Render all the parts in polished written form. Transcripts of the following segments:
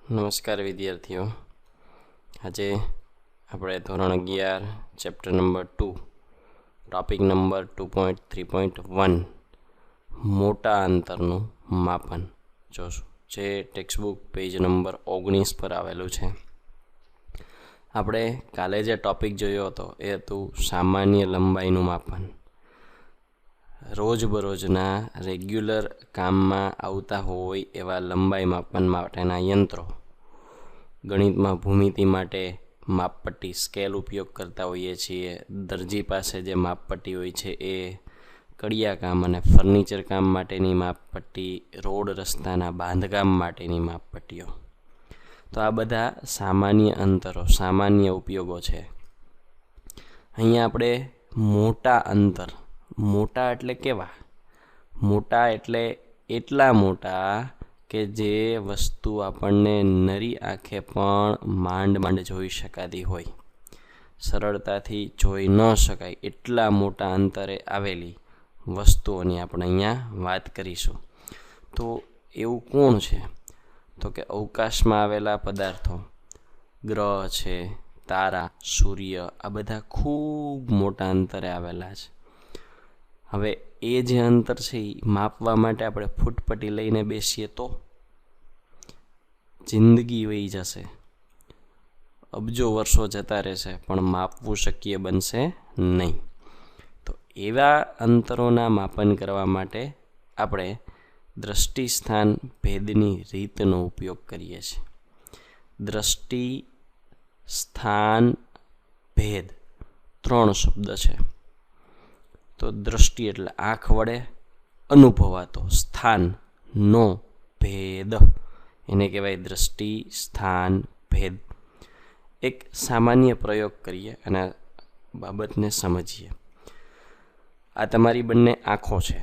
નમસ્કાર વિદ્યાર્થીઓ, આજે આપણે ધોરણ 11 ચેપ્ટર નંબર 2 ટોપિક નંબર 2.3.1 મોટા અંતરનું માપન જોશું, જે ટેક્સ્ટબુક પેજ નંબર 19 પર આવેલું છે. આપણે કાલે જે ટોપિક જોયો હતો એ હતું સામાન્ય લંબાઈનું માપન. રોજબરોજના રેગ્યુલર કામમાં આવતા હોય એવા લંબાઈ માપન માટેના યંત્રો. ગણિતમાં ભૂમિતિ માટે માપપટ્ટી સ્કેલ ઉપયોગ કરતા હોઈએ છીએ. દરજી પાસે જે માપપટ્ટી હોય છે એ, કડિયા કામ અને ફર્નિચર કામ માટેની માપપટ્ટી, રોડ રસ્તાના બાંધકામ માટેની માપપટ્ટીઓ. તો આ બધા સામાન્ય અંતરો, સામાન્ય ઉપયોગો છે. અહીંયા આપણે મોટા અંતર, મોટા એટલે કેવા? મોટા એટલે એટલા મોટા કે જે વસ્તુ આપણને નરી આંખે પણ માંડ જોઈ શકાતી હોય, સરળતાથી જોઈ ન શકાય એટલા મોટા અંતરે આવેલી વસ્તુઓની આપણે અહીંયા વાત કરીશું. તો એવું કોણ છે? તો કે અવકાશમાં આવેલા પદાર્થો, ગ્રહ છે, તારા, સૂર્ય, આ બધા ખૂબ મોટા અંતરે આવેલા છે. હવે એ જે અંતર છે એ માપવા માટે આપણે ફૂટપટ્ટી લઈને બેસીએ તો જિંદગી વહી જશે, અબજો વર્ષો જતા રહેશે, પણ માપવું શક્ય બનશે નહીં. તો એવા અંતરોના માપન કરવા માટે આપણે દ્રષ્ટિ સ્થાન ભેદની રીતનો ઉપયોગ કરીએ છીએ. દ્રષ્ટિ, સ્થાન, ભેદ 3 શબ્દ છે. તો દ્રષ્ટિ એટલે આંખ વડે અનુભવાતો, સ્થાનનો ભેદ, એને કહેવાય દ્રષ્ટિ, સ્થાન, ભેદ. એક સામાન્ય પ્રયોગ કરીએ અને બાબતને સમજીએ. આ તમારી બંને આંખો છે,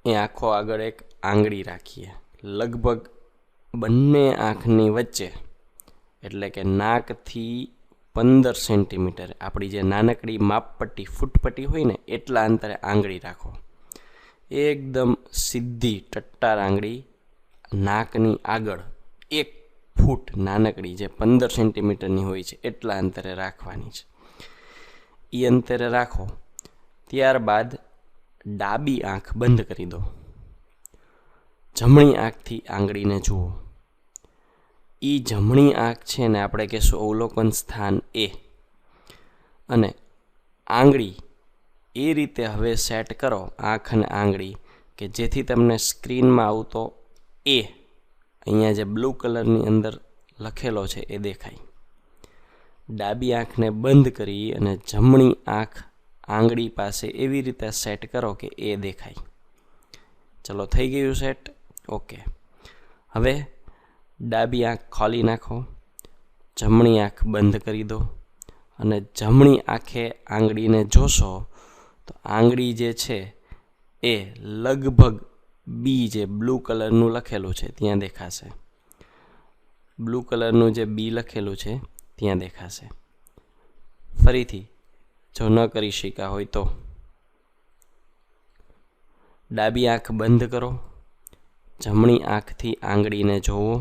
એ આંખો આગળ એક આંગળી રાખીએ. લગભગ બંને આંખની વચ્ચે, એટલે કે નાકથી 15 સેન્ટીમીટર, આપણી જે નાનકડી માપપટ્ટી ફૂટપટ્ટી હોય ને એટલા અંતરે આંગળી રાખો. એકદમ સીધી ટટ્ટાર આંગળી નાકની આગળ 1 ફૂટ નાનકડી, જે 15 સેન્ટીમીટરની હોય છે એટલા અંતરે રાખવાની છે. એ અંતરે રાખો. ત્યારબાદ ડાબી આંખ બંધ કરી દો. જમણી આંખથી આંગળીને જુઓ. એ જમણી આંખ છે ને આપણે કહેશું અવલોકન સ્થાન એ, અને આંગળી એ રીતે હવે સેટ કરો, આંખ અને આંગળી, કે જેથી તમને સ્ક્રીનમાં આવતો એ, અહીંયા જે બ્લુ કલરની અંદર લખેલો છે એ દેખાય. ડાબી આંખને બંધ કરી અને જમણી આંખ આંગળી પાસે એવી રીતે સેટ કરો કે એ દેખાય. ચલો, થઈ ગયું સેટ? ઓકે. હવે ડાબી આંખ ખોલી નાખો, જમણી આંખ બંધ કરી દો અને જમણી આંખે આંગળીને જોશો તો આંગળી જે છે એ લગભગ બી, જે બ્લુ કલરનું લખેલું છે ત્યાં દેખાશે. બ્લુ કલરનું જે બી લખેલું છે ત્યાં દેખાશે. ફરીથી જો ન કરી શક્યા હોય તો ડાબી આંખ બંધ કરો, જમણી આંખથી આંગળીને જોવો,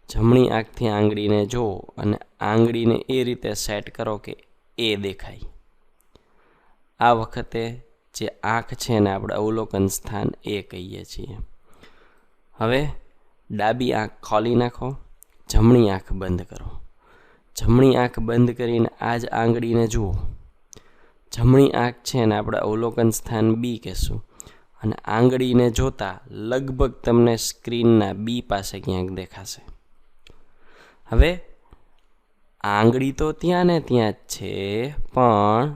જમણી આંખથી આંગળીને જુઓ અને આંગળીને એ રીતે સેટ કરો કે એ દેખાય. આ વખતે જે આંખ છે ને આપણે અવલોકન સ્થાન એ કહીએ છીએ. હવે ડાબી આંખ ખોલી નાખો, જમણી આંખ બંધ કરો. જમણી આંખ બંધ કરીને આ જ આંગળીને જુઓ. જમણી આંખ છે ને આપણે અવલોકન સ્થાન બી કહેશું, અને આંગળીને જોતા લગભગ તમને સ્ક્રીનના બી પાસે ક્યાંક દેખાશે. હવે આંગળી તો ત્યાં ને ત્યાં જ છે, પણ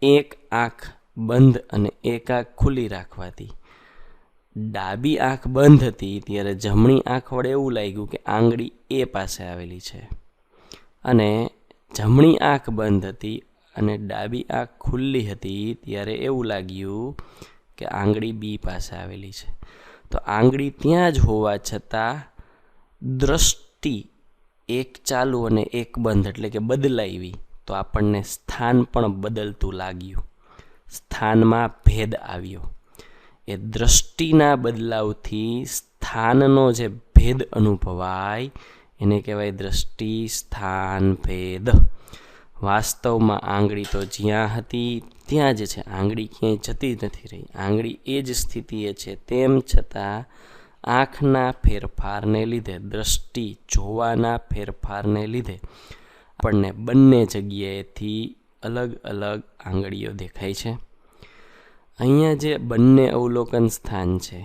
એક આંખ બંધ અને એક આંખ ખુલ્લી રાખવાથી ડાબી આંખ બંધ હતી ત્યારે જમણી આંખ વડે એવું લાગ્યું કે આંગળી એ પાસે આવેલી છે, અને જમણી આંખ બંધ હતી અને ડાબી આંખ ખુલ્લી હતી ત્યારે એવું લાગ્યું કે આંગળી બી પાસે આવેલી છે. તો આંગળી ત્યાં જ હોવા છતાં દ્રષ્ટિ એક ચાલુ અને એક બંધ, એટલે કે બદલાવી, તો આપણને સ્થાન પણ બદલતું લાગ્યું, સ્થાનમાં ભેદ આવ્યો. એ દ્રષ્ટિના બદલાવથી સ્થાનનો જે ભેદ અનુભવાય એને કહેવાય દ્રષ્ટિ સ્થાન ભેદ. વાસ્તવમાં આંગળી તો જ્યાં હતી ત્યાં જ છે, આંગળી ક્યાંય જતી નથી રહી, આંગળી એ જ સ્થિતિએ છે. તેમ છતાં આંખના ફેરફારને લીધે, દ્રષ્ટિ જોવાના ફેરફારને લીધે આપણને બંને જગ્યાએથી અલગ અલગ આંગળીઓ દેખાય છે. અહીંયા જે બંને અવલોકન સ્થાન છે,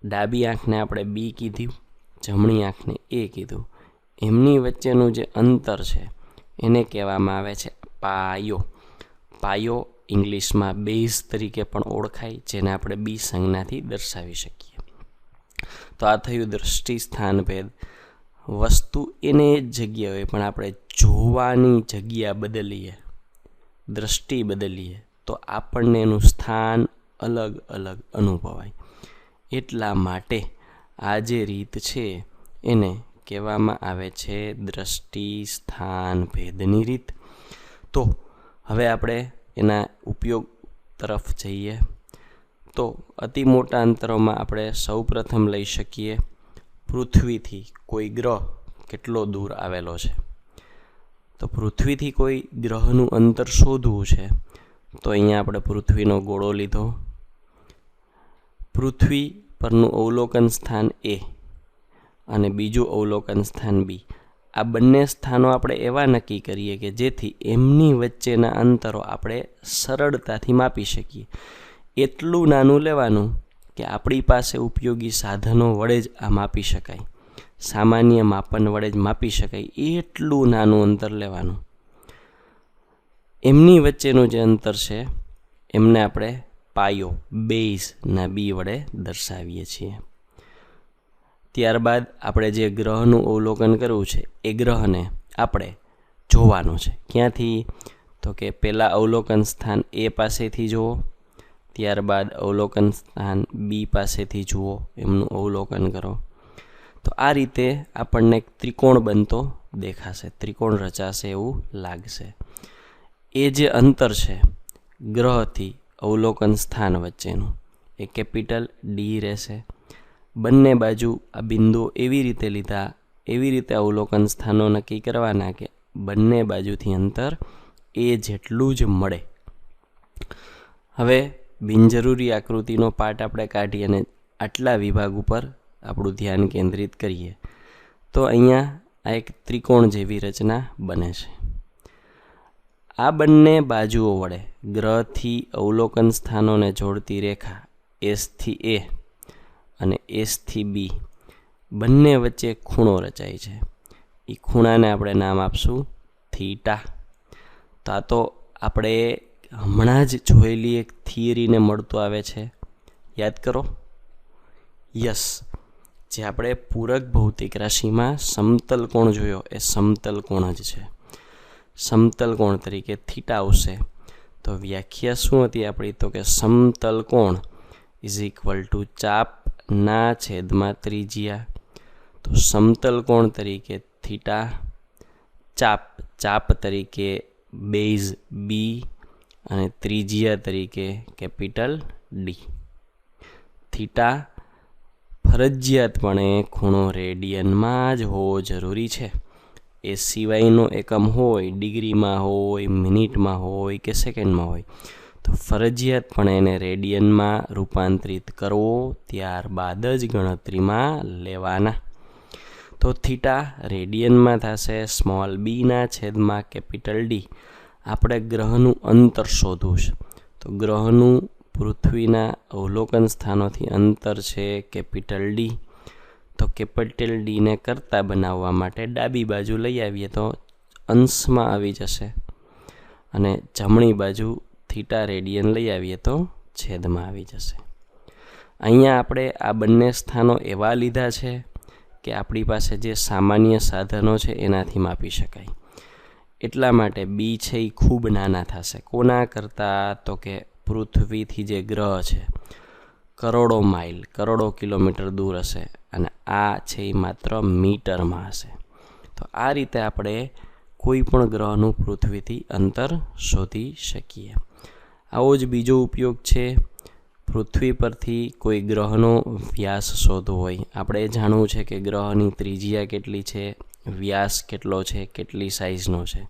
ડાબી આંખને આપણે બી કીધું, જમણી આંખને એ કીધું, એમની વચ્ચેનું જે અંતર છે એને કહેવામાં આવે છે પાયો. પાયો ઇંગ્લિશમાં બેઝ તરીકે પણ ઓળખાય, જેને આપણે બી સંજ્ઞાથી દર્શાવી શકીએ. તો આ થયું દ્રષ્ટિ સ્થાન ભેદ. વસ્તુ એને જ જગ્યા હોય પણ આપણે જોવાની જગ્યા બદલીએ, દ્રષ્ટિ બદલીએ તો આપણને એનું સ્થાન અલગ અલગ અનુભવાય. એટલા માટે આ જે રીત છે એને કહેવામાં આવે છે દ્રષ્ટિ સ્થાન ભેદની રીત. તો હવે આપણે એના ઉપયોગ તરફ જઈએ. તો અતિ મોટા અંતરોમાં આપણે સૌપ્રથમ લઈ શકીએ પૃથ્વીથી કોઈ ગ્રહ કેટલો દૂર આવેલો છે. તો પૃથ્વીથી કોઈ ગ્રહનું અંતર શોધવું છે તો અહીંયા આપણે પૃથ્વીનો ગોળો લીધો, પૃથ્વી પરનું અવલોકન સ્થાન એ અને બીજું અવલોકન સ્થાન બી. આ બંને સ્થાનો આપણે એવા નક્કી કરીએ કે જેથી એમની વચ્ચેના અંતરો આપણે સરળતાથી માપી શકીએ. એટલું નાનું લેવાનું કે આપણી પાસે ઉપયોગી સાધનો વડે જ આ માપી શકાય, સામાન્ય માપન વડે જ માપી શકાય એટલું નાનું અંતર લેવાનું. એમની વચ્ચેનું જે અંતર છે એમને આપણે પાયો બેઝના બી વડે દર્શાવીએ છીએ. ત્યારબાદ આપણે જે ગ્રહનું અવલોકન કરવું છે એ ગ્રહને આપણે જોવાનું છે. ક્યાંથી? તો કે પહેલાં અવલોકન સ્થાન એ પાસેથી જુઓ, ત્યારબાદ અવલોકન સ્થાન બી પાસેથી જુઓ, એમનું અવલોકન કરો. તો આ રીતે આપણને એક ત્રિકોણ બનતો દેખાશે, ત્રિકોણ રચાશે એવું લાગશે. એ જે અંતર છે ગ્રહથી અવલોકન સ્થાન વચ્ચેનું એ કેપિટલ ડી રહેશે. બંને બાજુ આ બિંદુઓ એવી રીતે લીધા, એવી રીતે અવલોકન સ્થાનો નક્કી કરવાના કે બંને બાજુથી અંતર એ જેટલું જ મળે. હવે બિનજરૂરી આકૃતિનો પાર્ટ આપણે કાઢી અને આટલા વિભાગ ઉપર આપણું ધ્યાન કેન્દ્રિત કરીએ. તો અહીંયા આ એક ત્રિકોણ જેવી રચના બને છે. આ બંને બાજુઓ વડે ગ્રહથી અવલોકન સ્થાનોને જોડતી રેખા એસથી એ અને એસથી બી બંને વચ્ચે ખૂણો રચાય છે. એ ખૂણાને આપણે નામ આપશું થીટા. તો આ તો આપણે હમણાં જ જોયેલી એક થિયરીને મળતું આવે છે, યાદ કરો. યસ, જે આપણે પૂરક ભૌતિક રાશિમાં સમતલ કોણ જોયો એ સમતલ કોણ જ છે. સમતલ કોણ તરીકે થીટા આવશે. તો વ્યાખ્યા શું હતી આપણી? તો કે સમતલ કોણ ઇઝ ઇક્વલ ટુ ચાપના છેદમાં ત્રિજ્યા. તો સમતલ કોણ તરીકે થીટા, ચાપ તરીકે બેઝ બી અને ત્રિજ્યા તરીકે કેપિટલ ડી. થીટા ફરજિયાતપણે ખૂણો રેડિયનમાં જ હોવો જરૂરી છે. એ સિવાયનો એકમ હોય, ડિગ્રીમાં હોય, મિનિટમાં હોય કે સેકન્ડમાં હોય, તો ફરજિયાતપણે એને રેડિયનમાં રૂપાંતરિત કરવો, ત્યારબાદ જ ગણતરીમાં લેવાના. તો થીટા રેડિયનમાં થશે સ્મોલ બીના છેદમાં કેપિટલ ડી. આપણે ગ્રહનું અંતર શોધવું છે. તો ગ્રહનું પૃથ્વીના અવલોકન સ્થાનોથી અંતર છે કેપિટલ ડી. તો કેપિટલ ડીને કરતા બનાવવા માટે ડાબી બાજુ લઈ આવીએ તો અંશમાં આવી જશે અને જમણી બાજુ થીટા રેડિયન લઈ આવીએ તો છેદમાં આવી જશે. અહીંયા આપણે આ બંને સ્થાનો એવા લીધા છે કે આપણી પાસે જે સામાન્ય સાધનો છે એનાથી માપી શકાય. એટલા માટે બી છે એ ખૂબ નાના થશે. કોના કરતાં? તો કે પૃથ્વીથી જે ગ્રહ છે કરોડો માઇલ, કરોડો કિલોમીટર દૂર હશે અને આ છે એ માત્ર મીટરમાં હશે. તો આ રીતે આપણે કોઈ પણ ગ્રહનું પૃથ્વીથી અંતર શોધી શકીએ. આવો જ બીજો ઉપયોગ છે પૃથ્વી પરથી કોઈ ગ્રહનો વ્યાસ શોધવો હોય, આપણે જાણવું છે કે ગ્રહની ત્રિજ્યા કેટલી છે, વ્યાસ કેટલો છે, કેટલી સાઇઝનો છે,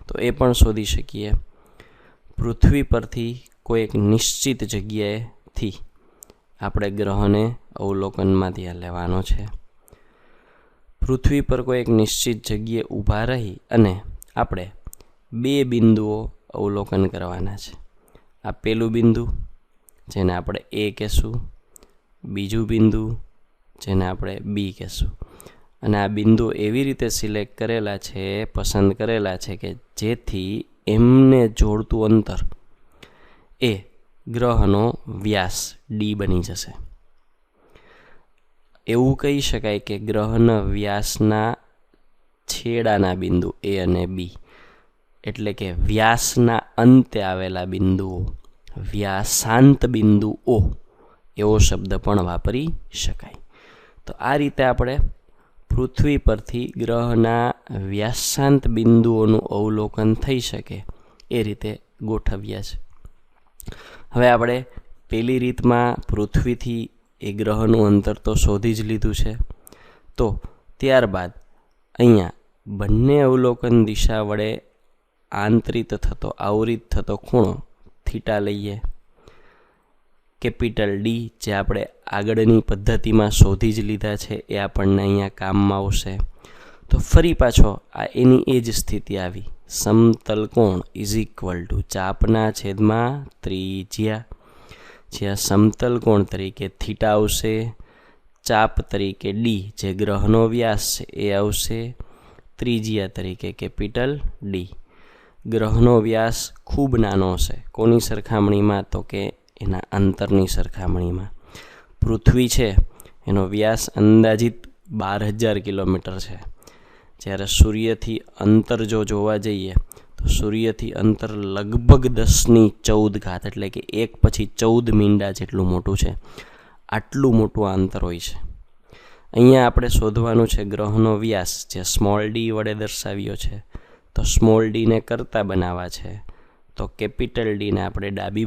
તો એ પણ શોધી શકીએ. પૃથ્વી પરથી કોઈ એક નિશ્ચિત જગ્યાએથી આપણે ગ્રહને અવલોકનમાં ધ્યાન લેવાનો છે. પૃથ્વી પર કોઈ એક નિશ્ચિત જગ્યાએ ઊભા રહી અને આપણે 2 બિંદુઓ અવલોકન કરવાના છે. આ પહેલું બિંદુ જેને આપણે A કહેશું, બીજું બિંદુ જેને આપણે B કહેશું. અને આ બિંદુ એવી રીતે સિલેક્ટ કરેલા છે, પસંદ કરેલા છે કે જેથી એમને જોડતું અંતર એ ગ્રહનો વ્યાસ D બની જશે. એવું કહી શકાય કે ગ્રહના વ્યાસના છેડાના બિંદુ A અને B, એટલે કે વ્યાસના અંતે આવેલા બિંદુઓ, વ્યાસાંત બિંદુઓ એવો શબ્દ પણ વાપરી શકાય. તો આ રીતે આપણે પૃથ્વી પરથી ગ્રહના વ્યાસાંત બિંદુઓનું અવલોકન થઈ શકે એ રીતે ગોઠવ્યા છે. હવે આપણે પહેલી રીતમાં પૃથ્વીથી એ ગ્રહનું અંતર તો શોધી જ લીધું છે. તો ત્યારબાદ અહીંયા બંને અવલોકન દિશા વડે આવરિત થતો ખૂણો થીટા લઈએ. કેપિટલ D જે આપણે આગળની પદ્ધતિમાં શોધી જ લીધા છે એ આપણને અહીંયા કામમાં આવશે. તો ફરી પાછો આ એની એ જ સ્થિતિ આવી. સમતલ કોણ ઇઝ ઇક્વલ ટુ ચાપના છેદમાં ત્રિજ્યા, જ્યાં સમતલ કોણ તરીકે થીટા આવશે, ચાપ તરીકે D જે ગ્રહનો વ્યાસ છે એ આવશે, ત્રિજ્યા તરીકે કેપિટલ D. ગ્રહનો વ્યાસ ખૂબ નાનો છે. કોની સરખામણીમાં? તો કે એના અંતરની સરખામણીમાં. પૃથ્વી છે એનો વ્યાસ અંદાજિત 12,000 કિલોમીટર છે, જ્યારે સૂર્યથી અંતર જો જોવા જઈએ તો સૂર્યથી અંતર લગભગ 10⁻14 એટલે કે 1 પછી 14 મીંડા જેટલું મોટું છે. આટલું મોટું આ અંતર હોય છે. અહીંયા આપણે શોધવાનું છે ગ્રહનો વ્યાસ, જે સ્મોલ d વડે દર્શાવ્યો છે. તો સ્મોલ ડીને કરતા બનાવવા છે તો કેપિટલ ડીને આપણે ડાબી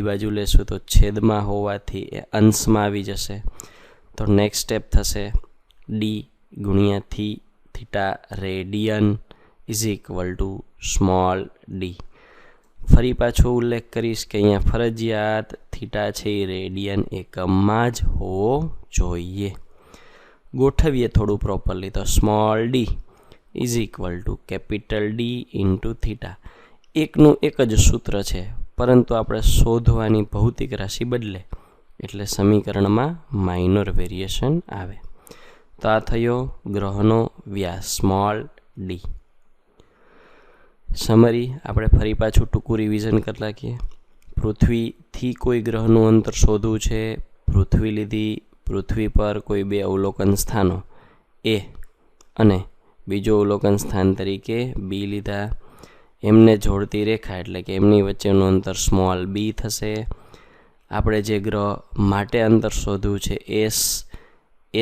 બાજુ લેશું તો છેદમાં હોવાથી એ અંશમાં આવી જશે. તો નેક્સ્ટ સ્ટેપ થશે D ગુણ્યા theta radian is equal two small d. ફરી પાછો ઉલ્લેખ કરીશ કે અહીંયા ફરજિયાત થીટા છે એ રેડિયન એકમમાં જ હોવો જોઈએ. ગોઠવીએ થોડું પ્રોપરલી તો small d is equal two capital D into theta. એકનું એક જ સૂત્ર છે, પરંતુ આપણે શોધવાની ભૌતિક રાશિ બદલે એટલે સમીકરણમાં માઇનોર વેરિએશન આવે. તો આ થયો ગ્રહનો વ્યાસ સ્મોલ d. સમરી આપણે ફરી પાછું ટૂંકું રિવિઝન કરી નાખીએ. પૃથ્વીથી કોઈ ગ્રહનું અંતર શોધવું છે. પૃથ્વી લીધી, પૃથ્વી પર કોઈ 2 અવલોકન સ્થાનો A અને બીજો અવલોકન સ્થાન તરીકે B લીધા. એમને જોડતી રેખા એટલે કે એમની વચ્ચેનું અંતર સ્મોલ b થશે. આપણે જે ગ્રહ માટે અંતર શોધવું છે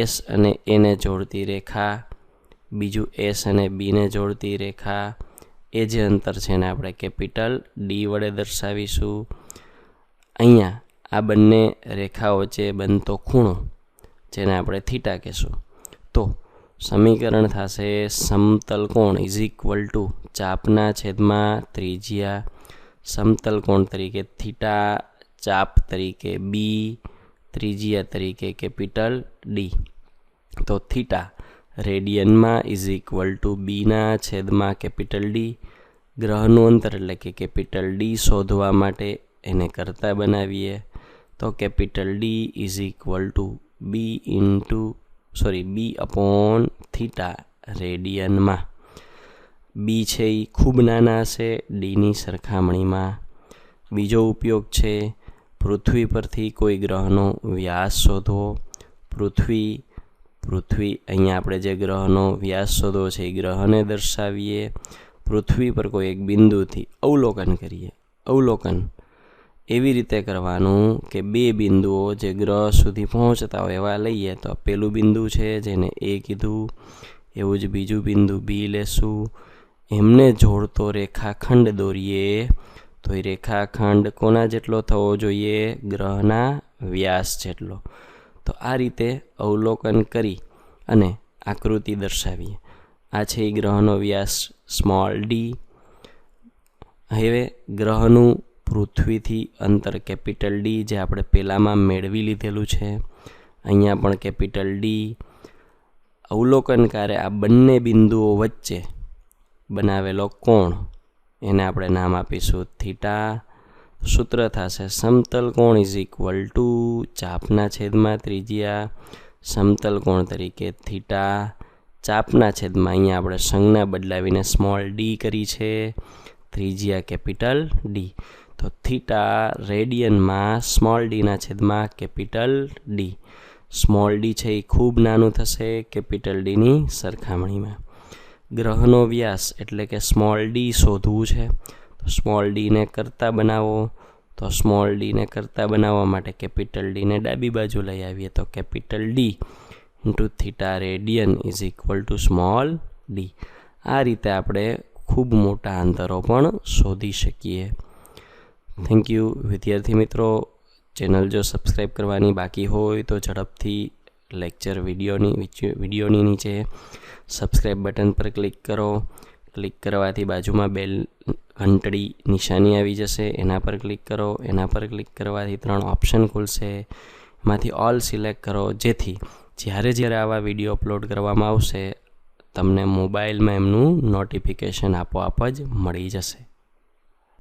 S અને એને જોડતી રેખા, બીજું S અને Bને જોડતી રેખા, એ જે અંતર છે એને આપણે કેપિટલ D વડે દર્શાવીશું. અહીંયા આ બંને રેખાઓ વચ્ચે બનતો ખૂણો જેને આપણે થીટા કહેશું. તો સમીકરણ થશે સમતલ કોણ ઇઝ ઇક્વલ ટુ ચાપના છેદમાં ત્રિજ્યા, સમતલ કોણ તરીકે થીટા, ચાપ તરીકે B, ત્રિજ્યા તરીકે કેપિટલ D. તો થીટા રેડિયનમાં ઇઝ ઇક્વલ ટુ બીના છેદમાં કેપિટલ D. ગ્રહનું અંતર એટલે કે કેપિટલ D શોધવા માટે એને કરતા બનાવીએ તો capital D is equal to B upon theta રેડિયનમાં. B છે એ ખૂબ નાના હશે Dની સરખામણીમાં. બીજો ઉપયોગ છે પૃથ્વી પરથી કોઈ ગ્રહનો વ્યાસ શોધવો. પૃથ્વી અહીંયા આપણે જે ગ્રહનો વ્યાસ શોધવો છે એ ગ્રહને દર્શાવીએ. પૃથ્વી પર કોઈ એક બિંદુથી અવલોકન કરીએ. અવલોકન એવી રીતે કરવાનું કે 2 બિંદુઓ જે ગ્રહ સુધી પહોંચતા હોય એવા લઈએ. તો પેલું બિંદુ છે જેને A કીધું, એવું જ બીજું બિંદુ B લેશું. એમને જોડતો રેખાખંડ દોરીએ તો એ રેખાખંડ કોના જેટલો થવો જોઈએ? ગ્રહના વ્યાસ જેટલો. તો આ રીતે અવલોકન કરી અને આકૃતિ દર્શાવીએ. આ છે એ ગ્રહનો વ્યાસ સ્મોલ ડી. હવે ગ્રહનું પૃથ્વીથી અંતર કેપિટલ ડી, જે આપણે પહેલાંમાં મેળવી લીધેલું છે. અહીંયા પણ કેપિટલ ડી. અવલોકનકારે આ બંને બિંદુઓ વચ્ચે બનાવેલો કોણ, એને આપણે નામ આપીશું થીટા. સૂત્ર થશે સમતલ કોણ ઇઝ ઇક્વલ ટુ ચાપના છેદમાં ત્રિજ્યા સમતલ કોણ તરીકે થીટા. ચાપના છેદમાં અહીંયા આપણે સંજ્ઞા બદલાવીને સ્મોલ ડી કરી છે, ત્રિજ્યા કેપિટલ ડી. તો થીટા રેડિયનમાં સ્મોલ ડીના છેદમાં કેપિટલ ડી. સ્મોલ ડી છે એ ખૂબ નાનું થશે કેપિટલ ડીની સરખામણીમાં. ગ્રહનો વ્યાસ એટલે કે સ્મોલ ડી શોધવું છે. તો સ્મોલ ડીને કરતા બનાવો. તો સ્મોલ ડીને કરતા બનાવવા માટે કેપિટલ ડીને ડાબી બાજુ લઈ આવીએ. તો capital D into theta radian is equal two small D. આ રીતે આપણે ખૂબ મોટા અંતરો પણ શોધી શકીએ. થેન્ક યુ વિદ્યાર્થી મિત્રો. ચેનલ જો સબસ્ક્રાઈબ કરવાની બાકી હોય તો ઝડપથી લેક્ચર વિડીયોની નીચે સબસ્ક્રાઈબ બટન પર ક્લિક કરો. ક્લિક કરવાથી બાજુમાં બેલ ઘંટડી નિશાની આવી જશે, એના પર ક્લિક કરો. એના પર ક્લિક કરવાથી 3 ઓપ્શન ખુલશે, એમાંથી ઓલ સિલેક્ટ કરો, જેથી જ્યારે આવા વિડીયો અપલોડ કરવામાં આવશે તમને મોબાઈલમાં એમનું નોટિફિકેશન આપોઆપ જ મળી જશે.